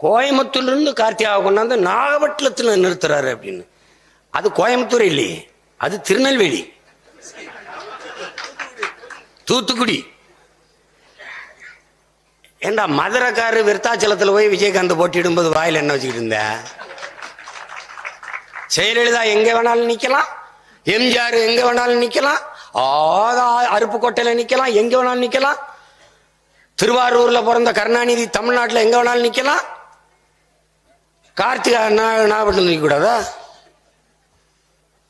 கோயம்புத்தூர்ல இருந்து கார்த்திகாவை கொண்டாந்து நாகப்பட்டினத்தில் நிறுத்துறாரு அப்படின்னு. அது கோயம்புத்தூர் இல்லையே, அது திருநெல்வேலி, தூத்துக்குடி. ஏண்டா மதுரைக்காரு விருத்தாச்சலத்தில் போய் விஜயகாந்த் போட்டியிடும்போது வாயில் என்ன வச்சுக்கிட்டு இருந்த? ஜெயலலிதா எங்க வேணாலும் நிக்கலாம், எம்ஜிஆர் எங்க வேணாலும் நிக்கலாம், அருப்புக்கோட்டையில நிக்கலாம், எங்க வேணாலும் நிக்கலாம். திருவாரூர்ல பிறந்த கருணாநிதி தமிழ்நாட்டில் எங்க வேணாலும் நிக்கலாம். கார்த்திகா நாகப்பட்டினம் நிக்க கூடாதா?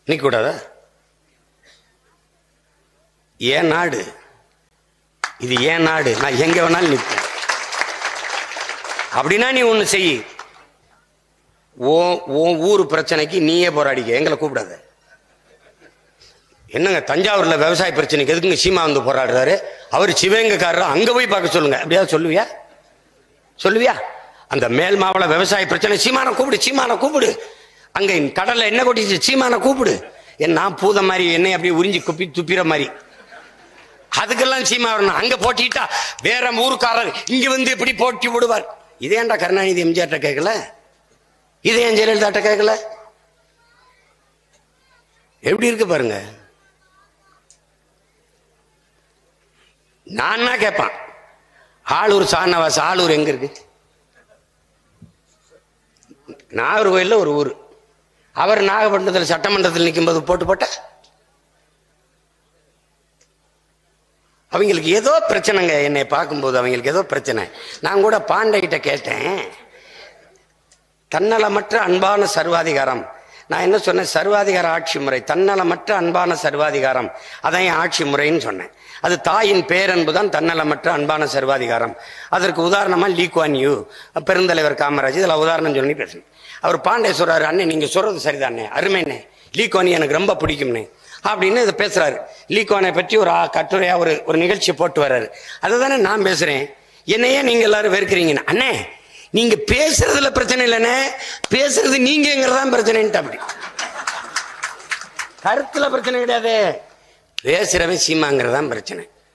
நிக்க கூடாதா? ஏன் நாடு இது? ஏன் நாடு? நான் எங்க வேணாலும் நிற்பேன். அப்படின்னா நீ ஒண்ணு செய், ஊர் பிரச்சனைக்கு நீயே போராடிக்க, எங்களை கூப்பிடாத. என்னங்க தஞ்சாவூர்ல விவசாய பிரச்சனைக்கு எதுக்குங்க சீமா வந்து போராடுறாரு? அவர் சிவகங்கைக்காரர், அங்க போய் பார்க்க சொல்லுங்க. அப்படியாவது சொல்லுவியா? சொல்லுவியா? அந்த மேல் மாவள விவசாய பிரச்சனை, சீமான கூப்பிடு, சீமான கூப்பிடு. அங்க கடல்ல என்ன கொட்டிச்சு, சீமான கூப்பிடு. நான் பூத மாதிரி என்னை அப்படியே உறிஞ்சி குப்பி துப்பிற மாதிரி, அதுக்கெல்லாம் சீமா வரணும். அங்க போட்டிட்டா வேற ஊருக்காரர் இங்க வந்து எப்படி போட்டி விடுவார். இதேண்டா கருணாநிதி எம்ஜிஆர்ட்ட கேட்கல? இதே ஏன் ஜெயலலிதாட்ட கேட்கல? எப்படி இருக்கு பாருங்க. நான் கேட்பான், ஆளூர் சானவாஸ், ஆளூர் எங்க இருக்கு? நாகர்கோயில்ல ஒரு ஊர். அவர் நாகப்பட்டினத்தில் சட்டமன்றத்தில் நிற்கும் போது போட்ட அவங்களுக்கு ஏதோ பிரச்சனைங்க. என்னை பார்க்கும்போது அவங்களுக்கு ஏதோ பிரச்சனை. நான் கூட பாண்டைகிட்ட கேட்டேன், தன்னலமற்ற அன்பான சர்வாதிகாரம். நான் என்ன சொன்னேன்? சர்வாதிகார ஆட்சி முறை, தன்னலமற்ற அன்பான சர்வாதிகாரம், அதான் ஆட்சி முறைன்னு சொன்னேன். அது தாயின் பேரன்பு தான் தன்னலமற்ற அன்பான சர்வாதிகாரம். அதற்கு உதாரணமா லீ குவான் யூ, பெருந்தலைவர் காமராஜ், இதில் உதாரணம் சொல்லி பேசுனேன். அவர் பாண்டே சொல்றாரு, அண்ணே நீங்க சொல்றது சரிதானே, அருமைண்ணே, லீ குவான் எனக்கு ரொம்ப பிடிக்கும்னே அப்படின்னு இதை பேசுறாரு. லீ குவானை பற்றி ஒரு கட்டுரையா ஒரு நிகழ்ச்சியை போட்டு வர்றாரு. அதை தானே நான் பேசுறேன். என்னையே நீங்க எல்லாரும் வெறுக்கிறீங்கன்னு. அண்ணே நீங்க பேசுறதுல பிரச்சனை இல்லைன்னு, பேசுறது நீங்கிறதான் பிரச்சனைன்ட்டு. அப்படி கருத்துல பிரச்சனை கிடையாது, பேசுறவன் சீமாங்கிறதான் பிரச்சனை.